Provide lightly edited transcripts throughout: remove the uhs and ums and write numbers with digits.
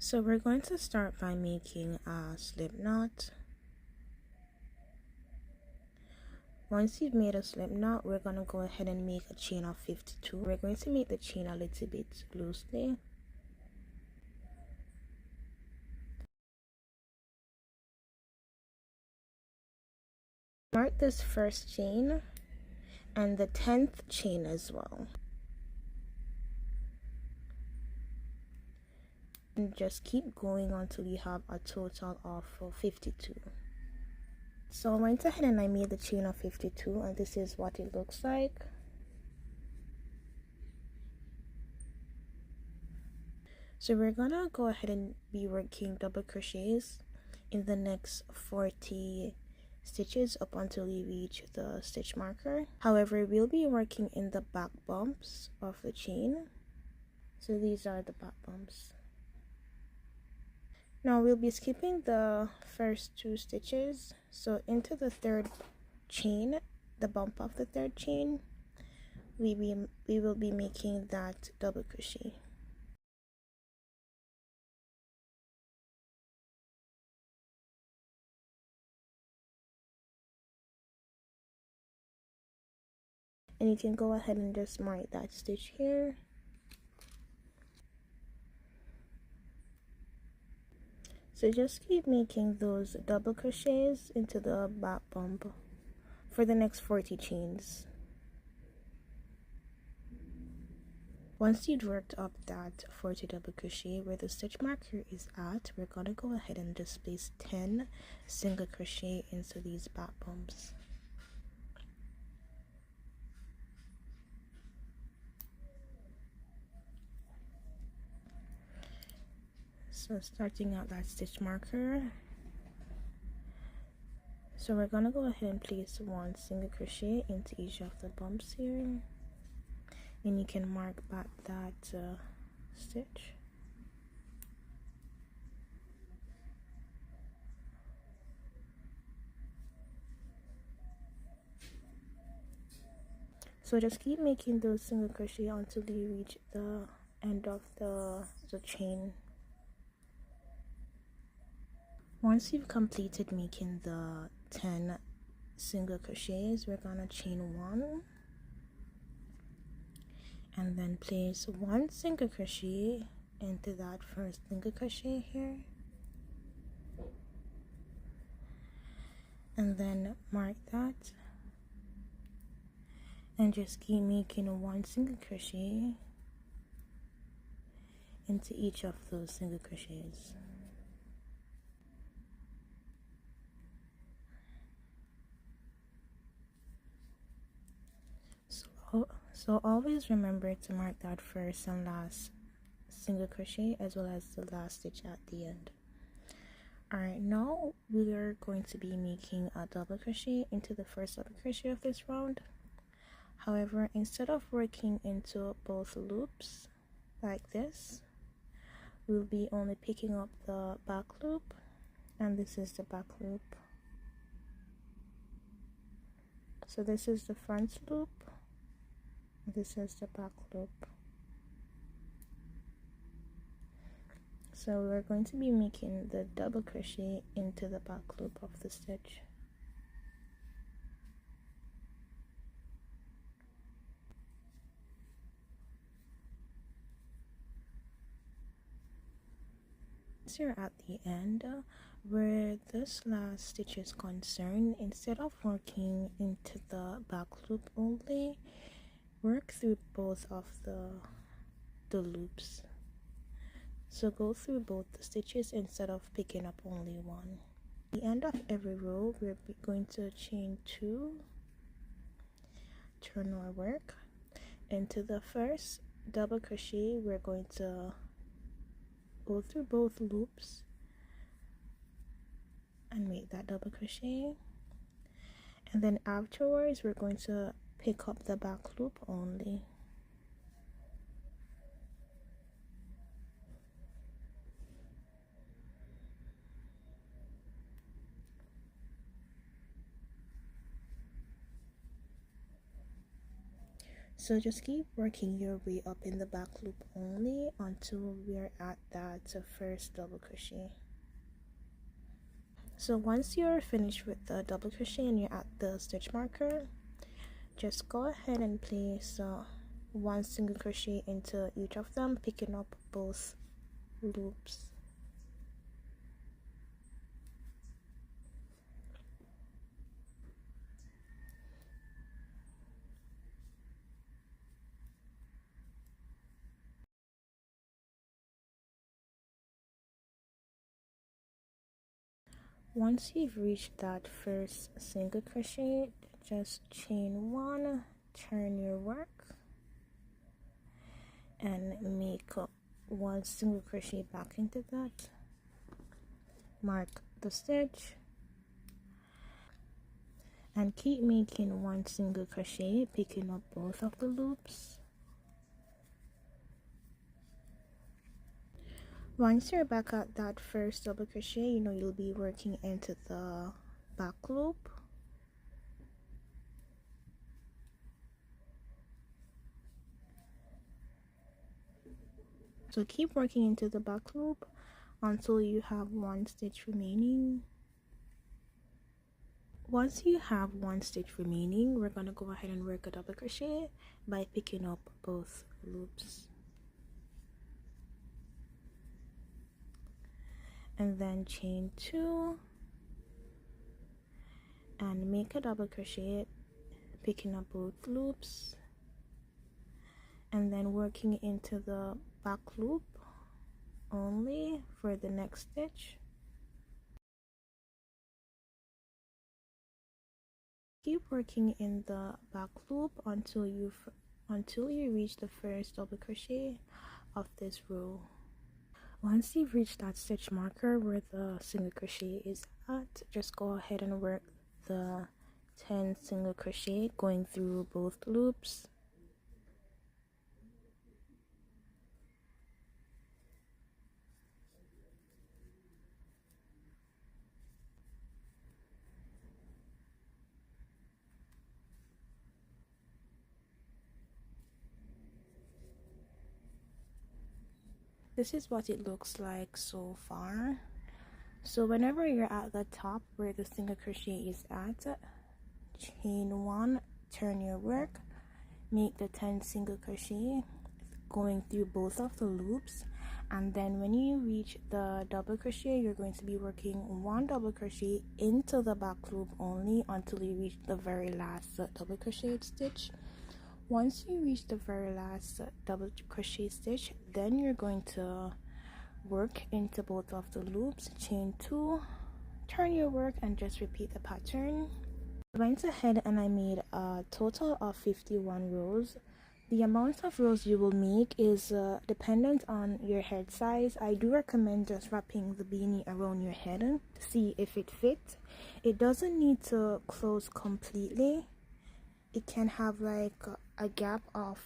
So we're going to start by making a slip knot. Once you've made a slip knot, we're going to go ahead and make a chain of 52. We're going to make the chain a little bit loosely. Mark this first chain and the 10th chain as well. And just keep going until you have a total of 52. So I went ahead and I made the chain of 52, and this is what it looks like. So we're gonna go ahead and be working double crochets in the next 40 stitches up until we reach the stitch marker. However, we'll be working in the back bumps of the chain. So these are the back bumps. Now we'll be skipping the first 2 stitches. So into the third chain, the bump of the third chain, we will be making that double crochet. And you can go ahead and just mark that stitch here. So just keep making those double crochets into the back bump for the next 40 chains. Once you've worked up that 40 double crochet where the stitch marker is at, we're going to go ahead and just place 10 single crochet into these back bumps. So starting out that stitch marker, so we're going to go ahead and place 1 single crochet into each of the bumps here, and you can mark back that stitch. So just keep making those single crochet until you reach the end of the chain. Once you've completed making the 10 single crochets, we're gonna chain 1 and then place 1 single crochet into that first single crochet here, and then mark that and just keep making 1 single crochet into each of those single crochets. So always remember to mark that first and last single crochet as well as the last stitch at the end. Alright, now we are going to be making a double crochet into the first double crochet of this round. However, instead of working into both loops like this, we'll be only picking up the back loop, and this is the back loop. So this is the front loop, this is the back loop. So we're going to be making the double crochet into the back loop of the stitch. Once you're at the end where this last stitch is concerned, instead of working into the back loop only, work through both of the loops. So go through both the stitches instead of picking up only one. At the end of every row, we're going to chain 2, turn our work into the first double crochet. We're going to go through both loops and make that double crochet, and then afterwards we're going to pick up the back loop only. So just keep working your way up in the back loop only until we're at that first double crochet. So once you're finished with the double crochet and you're at the stitch marker, just go ahead and place one single crochet into each of them, picking up both loops. Once you've reached that first single crochet, just chain one, turn your work, and make one single crochet back into that. Mark the stitch and keep making one single crochet, picking up both of the loops. Once you're back at that first double crochet, you'll be working into the back loop. So keep working into the back loop until you have one stitch remaining. Once you have one stitch remaining, we're going to go ahead and work a double crochet by picking up both loops. And then chain two and make a double crochet, picking up both loops, and then working into the back loop only for the next stitch. Keep working in the back loop until you reach the first double crochet of this row. Once you've reached that stitch marker where the single crochet is at, just go ahead and work the 10 single crochet going through both loops. This is what it looks like so far. So whenever you're at the top where the single crochet is at, chain one, turn your work, make the 10 single crochet going through both of the loops, and then when you reach the double crochet, you're going to be working one double crochet into the back loop only until you reach the very last double crochet stitch. Once you reach the very last double crochet stitch, then you're going to work into both of the loops, chain two, turn your work, and just repeat the pattern. I went ahead and I made a total of 51 rows. The amount of rows you will make is dependent on your head size. I do recommend just wrapping the beanie around your head to see if it fits. It doesn't need to close completely. It can have like a gap of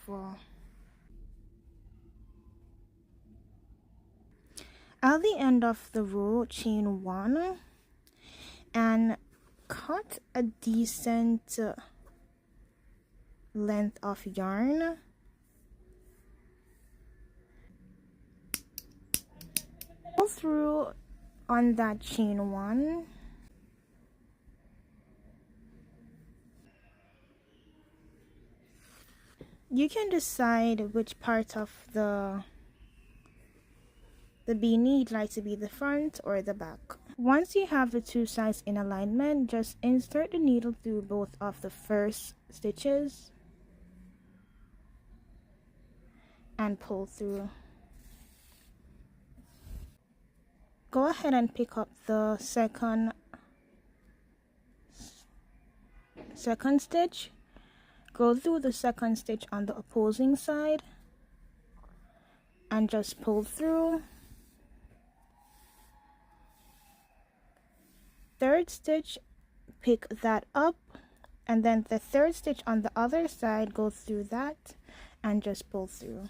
at the end of the row, chain one and cut a decent length of yarn. Go through on that chain one. You can decide which part of the beanie you'd like to be the front or the back. Once you have the two sides in alignment, just insert the needle through both of the first stitches and pull through. Go ahead and pick up the second stitch. Go through the second stitch on the opposing side and just pull through. Third stitch, pick that up, and then the third stitch on the other side, go through that and just pull through.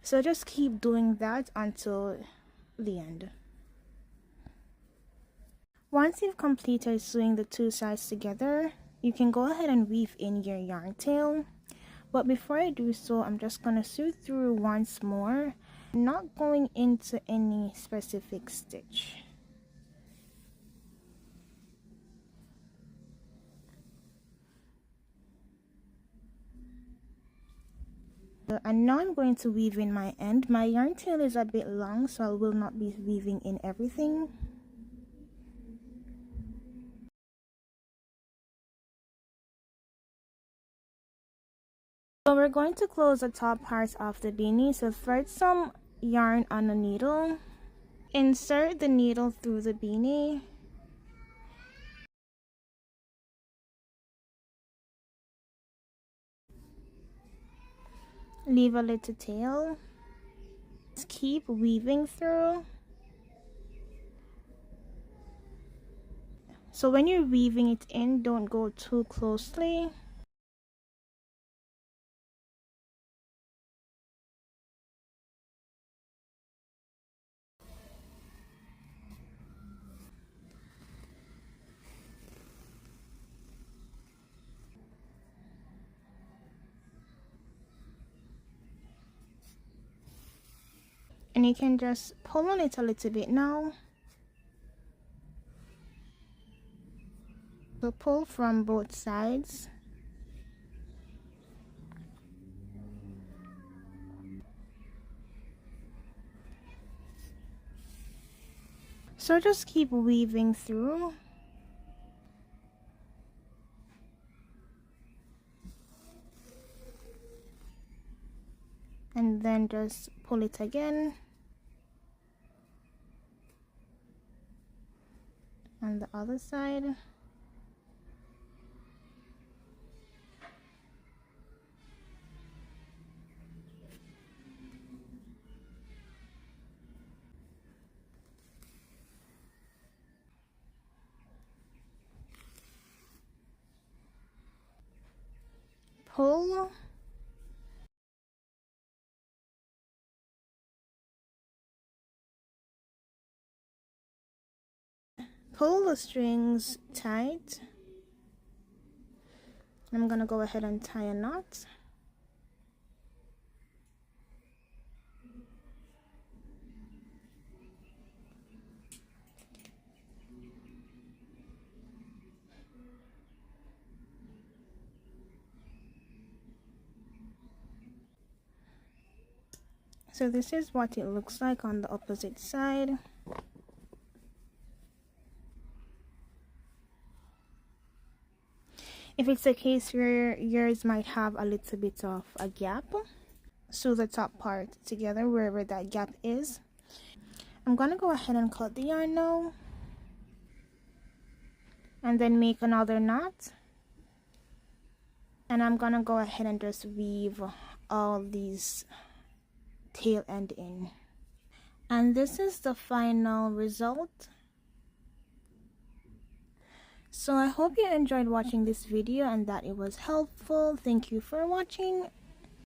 So just keep doing that until the end. Once you've completed sewing the two sides together, you can go ahead and weave in your yarn tail. But before I do so, I'm just going to sew through once more, not going into any specific stitch. And now I'm going to weave in my end. My yarn tail is a bit long, so I will not be weaving in everything. So we're going to close the top part of the beanie. So thread some yarn on a needle. Insert the needle through the beanie. Leave a little tail. Just keep weaving through. So when you're weaving it in, don't go too closely. And you can just pull on it a little bit now. So pull from both sides. So just keep weaving through. And then just pull it again. On the other side. Pull. Pull the strings tight. I'm gonna go ahead and tie a knot. So this is what it looks like on the opposite side. If it's a case where yours might have a little bit of a gap, sew the top part together wherever that gap is. I'm gonna go ahead and cut the yarn now, and then make another knot. And I'm gonna go ahead and just weave all these tail end in. And this is the final result. So I hope you enjoyed watching this video and that it was helpful. Thank you for watching.